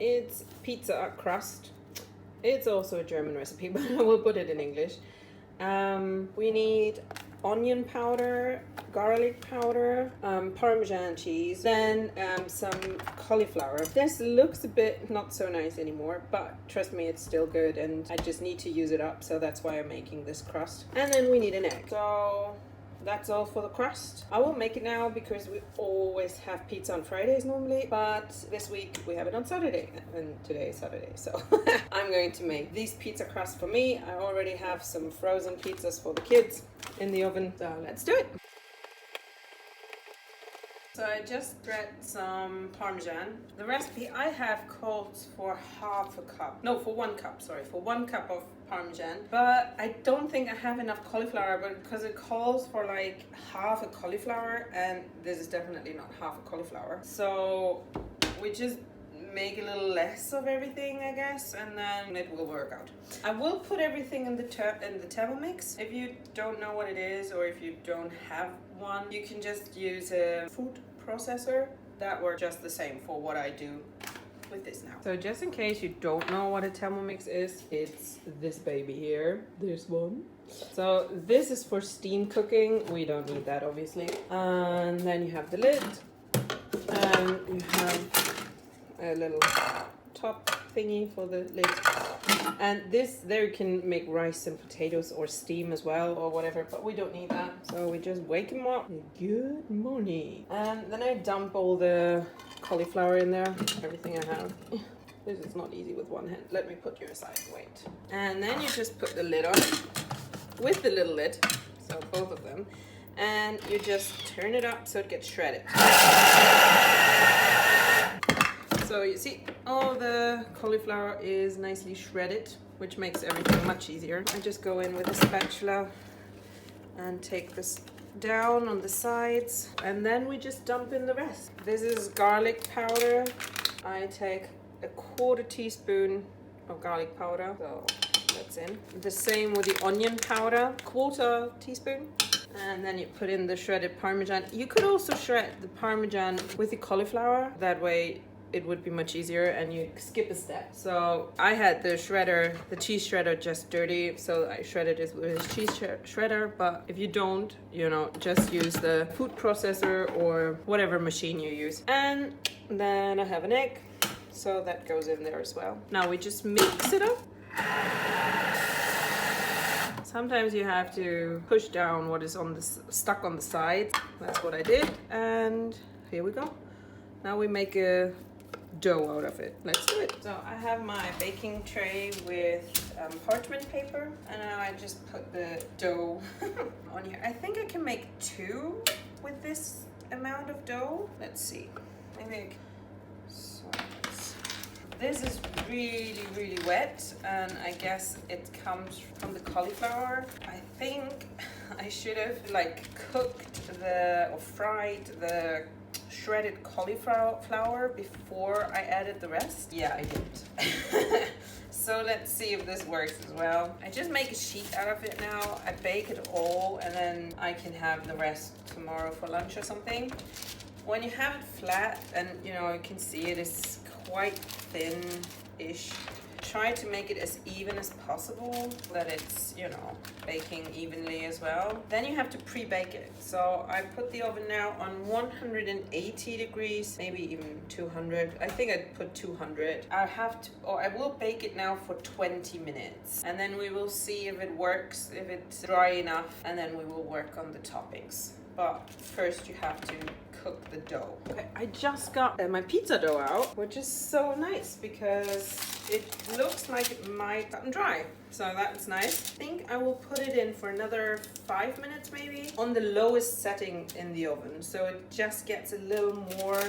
It's pizza crust. It's also a German recipe, but I will put it in English. We need onion powder, garlic powder, Parmesan cheese, then some cauliflower. This looks a bit not so nice anymore, but trust me, it's still good, and I just need to use it up, so that's why I'm making this crust. And then we need an egg. So that's all for the crust. I won't make it now because we always have pizza on Fridays normally, but this week we have it on Saturday, and today is Saturday, so I'm going to make these pizza crusts for me. I already have some frozen pizzas for the kids in the oven, so let's do it. So I just shred some Parmesan. The recipe I have calls for for 1 cup, sorry, for 1 cup of Parmesan. But I don't think I have enough cauliflower, but because it calls for like half a cauliflower, and this is definitely not half a cauliflower. So we just make a little less of everything, I guess, and then it will work out. I will put everything in the Thermomix. If you don't know what it is, or if you don't have one, you can just use a food processor. That works just the same for what I do with this now. So just in case you don't know what a Thermomix is, it's this baby here, this one. So this is for steam cooking. We don't need that, obviously. And then you have the lid, and you have a little top thingy for the lid, and this there you can make rice and potatoes or steam as well or whatever, but we don't need that, so we just wake them up. Good morning. And then I dump all the cauliflower in there, everything I have. This is not easy with one hand. Let me put you aside, wait. And then you just put the lid on with the little lid, so both of them, and you just turn it up so it gets shredded. So you see, all the cauliflower is nicely shredded, which makes everything much easier. I just go in with a spatula and take this down on the sides, and then we just dump in the rest. This is garlic powder. I take a 1/4 teaspoon of garlic powder, so that's in. The same with the onion powder, 1/4 teaspoon. And then you put in the shredded Parmesan. You could also shred the Parmesan with the cauliflower. That way it would be much easier, and you skip a step. So I had the shredder, the cheese shredder, just dirty, so I shredded it with a cheese shredder. But if you don't, you know, just use the food processor or whatever machine you use. And then I have an egg, so that goes in there as well. Now we just mix it up. Sometimes you have to push down what is on the stuck on the side. That's what I did, and here we go. Now we make a dough out of it. Let's do it. So I have my baking tray with parchment paper, and now I just put the dough on here. I think I can make 2 with this amount of dough. Let's see. I think so. This is really, really wet, and I guess it comes from the cauliflower. I think I should have cooked or fried the shredded cauliflower before I added the rest. Yeah, I did. So let's see if this works as well. I just make a sheet out of it now. I bake it all, and then I can have the rest tomorrow for lunch or something. When you have it flat, and you know, you can see it is quite thin-ish. Try to make it as even as possible so that it's, you know, baking evenly as well. Then you have to pre-bake it. So I put the oven now on 180 degrees, maybe even 200. I think I'd put 200. I will bake it now for 20 minutes. And then we will see if it works, if it's dry enough, and then we will work on the toppings. But first you have to cook the dough. Okay, I just got my pizza dough out, which is so nice because it looks like it might gotten dry. So that's nice. I think I will put it in for another 5 minutes maybe on the lowest setting in the oven, so it just gets a little more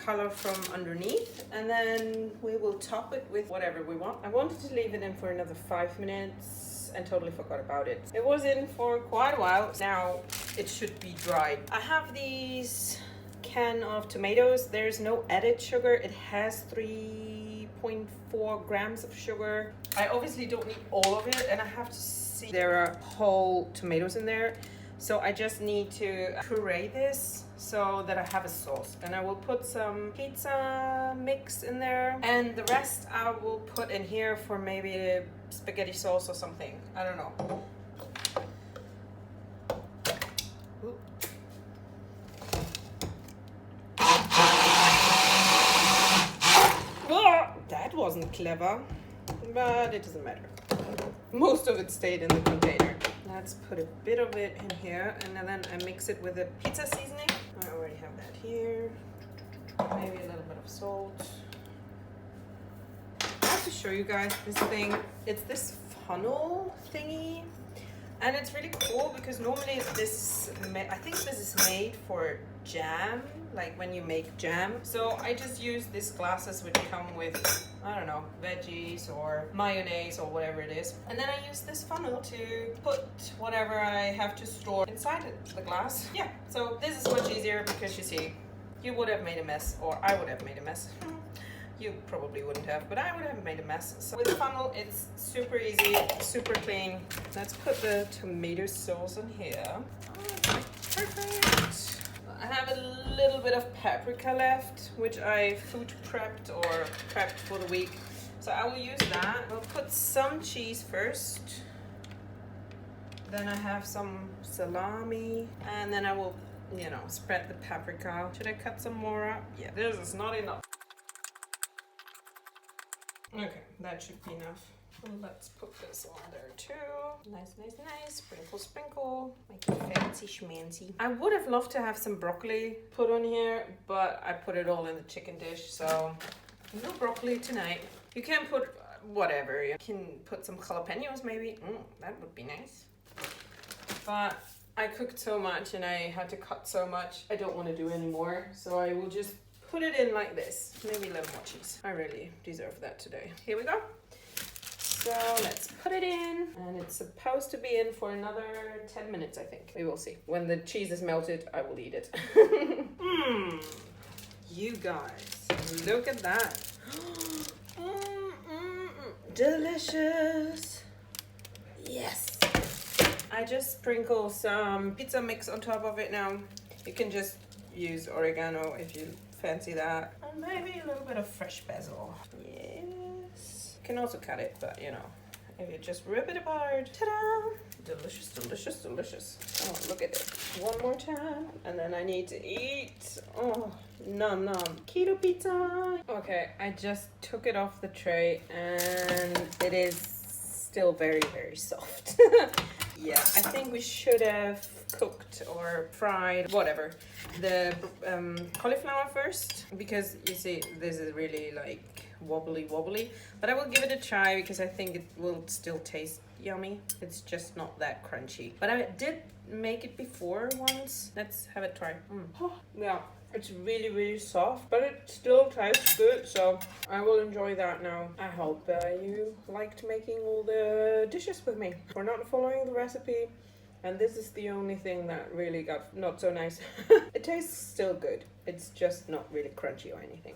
color from underneath, and then we will top it with whatever we want. I wanted to leave it in for another 5 minutes and totally forgot about it. It was in for quite a while. Now it should be dried. I have these can of tomatoes. There's no added sugar. It has 3.4 grams of sugar. I obviously don't need all of it, and I have to see there are whole tomatoes in there. So I just need to puree this so that I have a sauce. And I will put some pizza mix in there. And the rest I will put in here for maybe a spaghetti sauce or something. I don't know. Ooh. Oh, that wasn't clever, but it doesn't matter. Most of it stayed in the container. Let's put a bit of it in here, and then I mix it with a pizza seasoning. I already have that here. Maybe a little bit of salt. I have to show you guys this thing. It's this funnel thingy, and it's really cool because normally this, I think this is made for jam, like when you make jam. So I just use these glasses which come with, I don't know, veggies or mayonnaise or whatever it is. And then I use this funnel to put whatever I have to store inside the glass. Yeah, so this is much easier because you see, you would have made a mess, or I would have made a mess. You probably wouldn't have, but I would have made a mess. So with the funnel, it's super easy, super clean. Let's put the tomato sauce in here. Oh, perfect. I have a little bit of paprika left, which I food prepped or prepped for the week. So I will use that. I'll put some cheese first. Then I have some salami. And then I will, you know, spread the paprika. Should I cut some more up? Yeah, this is not enough. Okay, that should be enough. Let's put this on there too. Nice, nice, nice. Sprinkle, sprinkle. Make it fancy schmancy. I would have loved to have some broccoli put on here, but I put it all in the chicken dish, so no broccoli tonight. You can put whatever. You can put some jalapenos maybe. That would be nice. But I cooked so much and I had to cut so much. I don't want to do anymore, so I will just put it in like this. Maybe a little more cheese. I really deserve that today. Here we go. So let's put it in, and it's supposed to be in for another 10 minutes, I think. We will see. When the cheese is melted, I will eat it. You guys, look at that. Delicious. Yes. I just sprinkle some pizza mix on top of it now. You can just use oregano if you fancy that. And maybe a little bit of fresh basil. Yes. You can also cut it, but you know, if you just rip it apart. Ta-da! Delicious, delicious, delicious. Oh, look at it. One more time, and then I need to eat. Oh, nom nom. Keto pizza. Okay, I just took it off the tray, and it is still very, very soft. Yeah, I think we should have cooked or fried, whatever, the cauliflower first, because you see, this is really like wobbly, but I will give it a try because I think it will still taste yummy. It's just not that crunchy, but I did make it before once. Let's have it try. Yeah, it's really, really soft, but it still tastes good, so I will enjoy that now. I hope you liked making all the dishes with me. We're not following the recipe, and this is the only thing that really got not so nice. It tastes still good. It's just not really crunchy or anything.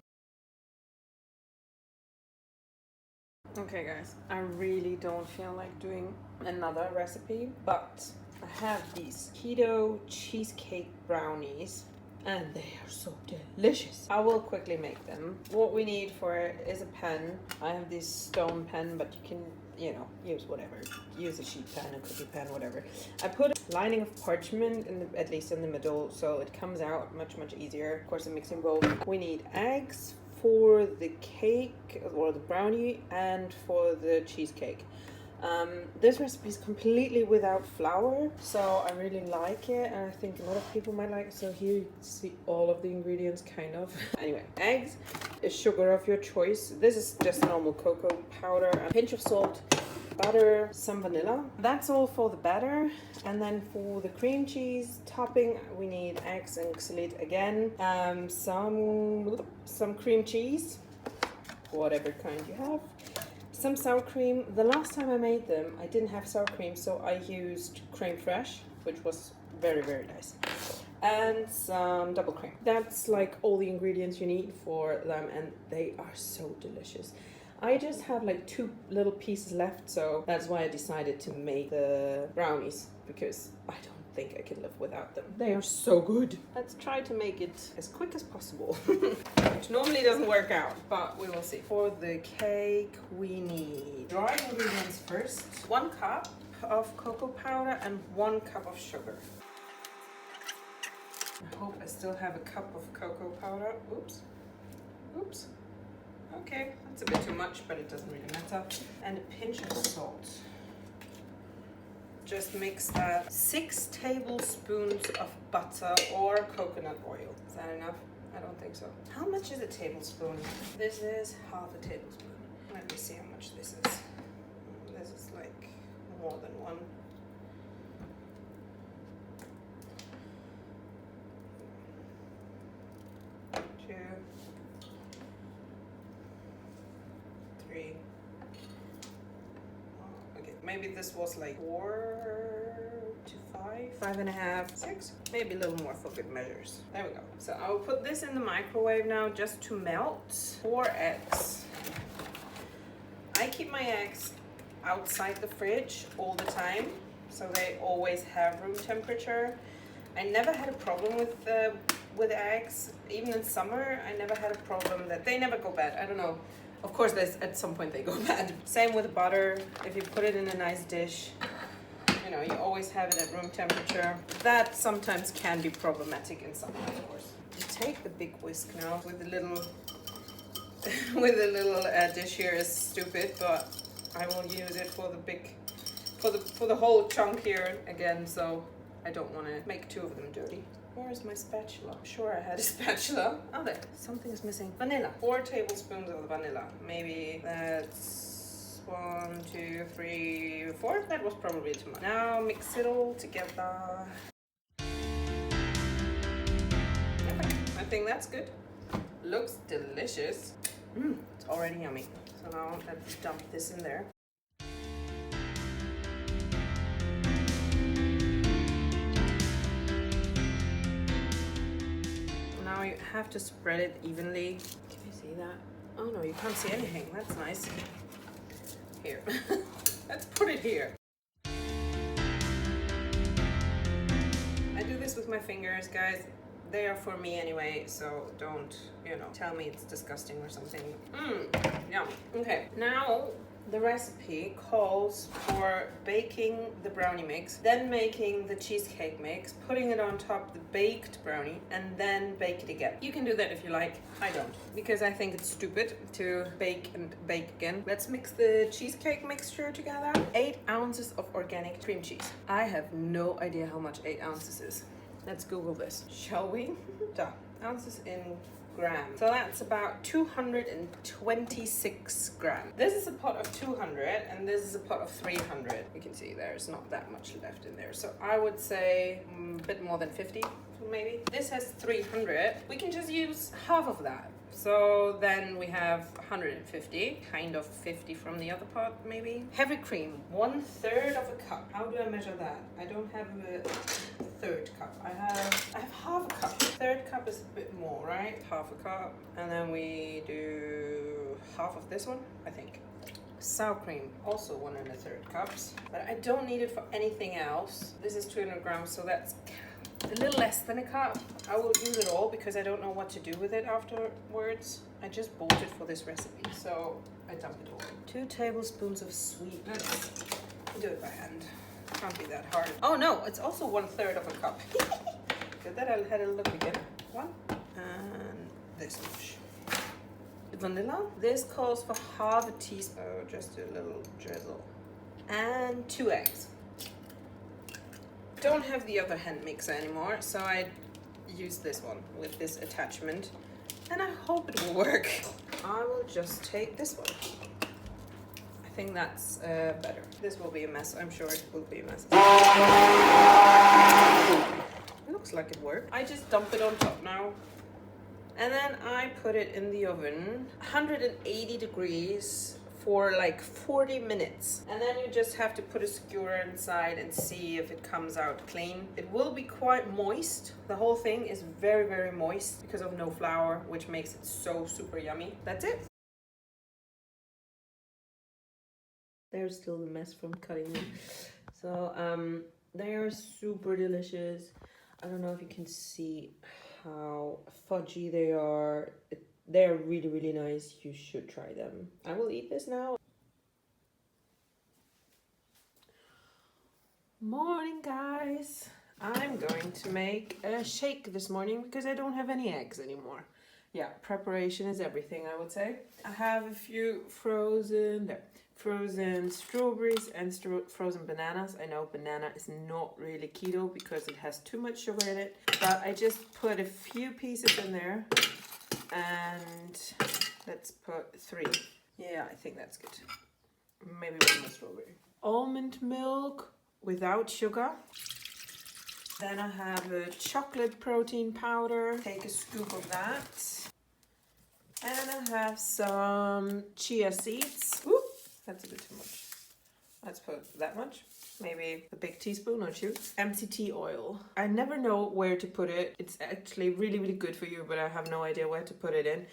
Okay guys, I really don't feel like doing another recipe, but I have these keto cheesecake brownies and they are so delicious. I will quickly make them. What we need for it is a pen. I have this stone pen, but you can, you know, use whatever. Use a sheet pen, a cookie pen, whatever. I put a lining of parchment in the, at least in the middle, so it comes out much easier. Of course, a mixing bowl. We need eggs for the cake or the brownie and for the cheesecake. This recipe is completely without flour, so I really like it, and I think a lot of people might like it. So here you see all of the ingredients, kind of. Anyway, eggs, a sugar of your choice. This is just normal cocoa powder, a pinch of salt, butter, some vanilla. That's all for the batter. And then for the cream cheese topping, we need eggs and xylite again, some cream cheese, whatever kind you have, some sour cream. The last time I made them, I didn't have sour cream, so I used creme fraiche, which was very nice, and some double cream. That's like all the ingredients you need for them, and they are so delicious. I just have like 2 little pieces left, so that's why I decided to make the brownies, because I don't think I can live without them. They are so good. Let's try to make it as quick as possible, which normally doesn't work out, but we will see. For the cake, we need dry ingredients first. 1 cup of cocoa powder and 1 cup of sugar. I hope I still have a cup of cocoa powder. Oops. Oops. Okay, that's a bit too much, but it doesn't really matter. And a pinch of salt. Just mix that. 6 tablespoons of butter or coconut oil. Is that enough? I don't think so. How much is a tablespoon? This is half a tablespoon. Let me see how much this is. This is like more than 1. 2, 3. Okay, maybe this was like 4 to 5, 5.5, 6, maybe a little more for good measures. There we go. So I'll put this in the microwave now just to melt. 4 eggs. I keep my eggs outside the fridge all the time, so they always have room temperature. I never had a problem with eggs. Even in summer, I never had a problem that they never go bad. I don't know. Of course, at some point they go bad. Same with butter. If you put it in a nice dish, you know, you always have it at room temperature. That sometimes can be problematic in summer, of course. You take the big whisk now with the little, dish here is stupid, but I will use it for the big, for the whole chunk here again. So I don't want to make 2 of them dirty. Where is my spatula? I'm sure I had a spatula. Oh, there. Something is missing. Vanilla. 4 tablespoons of vanilla. Maybe that's 1, 2, 3, 4. That was probably too much. Now mix it all together. Okay, I think that's good. Looks delicious. It's already yummy. So now let's dump this in there. Now you have to spread it evenly. Can you see that? Oh no, you can't see anything. That's nice. Here. Let's put it here. I do this with my fingers, guys. They are for me anyway, so don't, you know, tell me it's disgusting or something. Yum. Okay, now the recipe calls for baking the brownie mix, then making the cheesecake mix, putting it on top of the baked brownie, and then bake it again. You can do that if you like. I don't, because I think it's stupid to bake and bake again. Let's mix the cheesecake mixture together. 8 ounces of organic cream cheese. I have no idea how much 8 ounces is. Let's Google this, shall we? Done. Ounces in grams. So that's about 226 grams. This is a pot of 200 and this is a pot of 300. You can see there's not that much left in there. So I would say a bit more than 50 maybe. This has 300. We can just use half of that. So then we have 150, kind of 50 from the other pot maybe. Heavy cream, 1/3 of a cup. How do I measure that? I don't have a 1/3 cup. I have half a cup. 1/3 cup is a bit more, right? Half a cup. And then we do half of this one, I think. Sour cream, also 1 1/3 cups. But I don't need it for anything else. This is 200 grams, so that's a little less than a cup. I will use it all because I don't know what to do with it afterwards. I just bought it for this recipe, so I dump it all. 2 tablespoons of sweetness. Do it by hand. Can't be that hard. Oh no, it's also 1/3 of a cup. Good that I had a look again. 1 and this much. Vanilla. This calls for half a teaspoon, just a little drizzle. And 2 eggs. Don't have the other hand mixer anymore, so I use this one with this attachment, and I hope it will work. I will just take this one. I think that's better. This will be a mess. I'm sure it will be a mess. It looks like it worked. I just dump it on top now, and then I put it in the oven, 180 degrees for like 40 minutes. And then you just have to put a skewer inside and see if it comes out clean. It will be quite moist. The whole thing is very, very moist because of no flour, which makes it so super yummy. That's it. There's still the mess from cutting it. So They are super delicious. I don't know if you can see how fudgy they are. They're really, really nice. You should try them. I will eat this now. Morning, guys. I'm going to make a shake this morning because I don't have any eggs anymore. Yeah, preparation is everything, I would say. I have a few frozen strawberries and frozen bananas. I know banana is not really keto because it has too much sugar in it, but I just put a few pieces in there, and let's put 3. Yeah, I think that's good. Maybe 1 more strawberry. Almond milk without sugar. Then I have a chocolate protein powder. Take a scoop of that. And I have some chia seeds. Ooh, that's a bit too much. Let's put that much. Maybe a big teaspoon or 2. MCT oil. I never know where to put it. It's actually really, really good for you, but I have no idea where to put it in.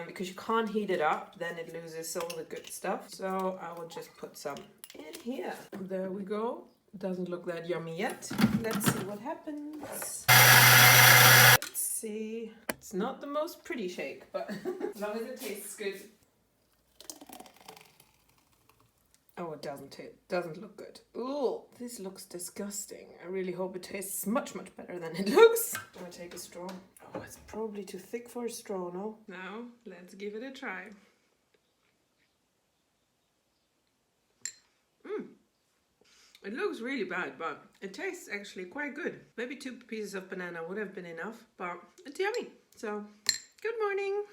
Because you can't heat it up, then it loses all the good stuff. So I will just put some in here. There we go. Doesn't look that yummy yet. Let's see what happens. Let's see. It's not the most pretty shake, but as long as it tastes good. Oh, it doesn't look good. Ooh, this looks disgusting. I really hope it tastes much, much better than it looks. I'm gonna take a straw. Oh, it's probably too thick for a straw, no? Now, let's give it a try. It looks really bad, but it tastes actually quite good. Maybe 2 pieces of banana would have been enough, but it's yummy. So, good morning.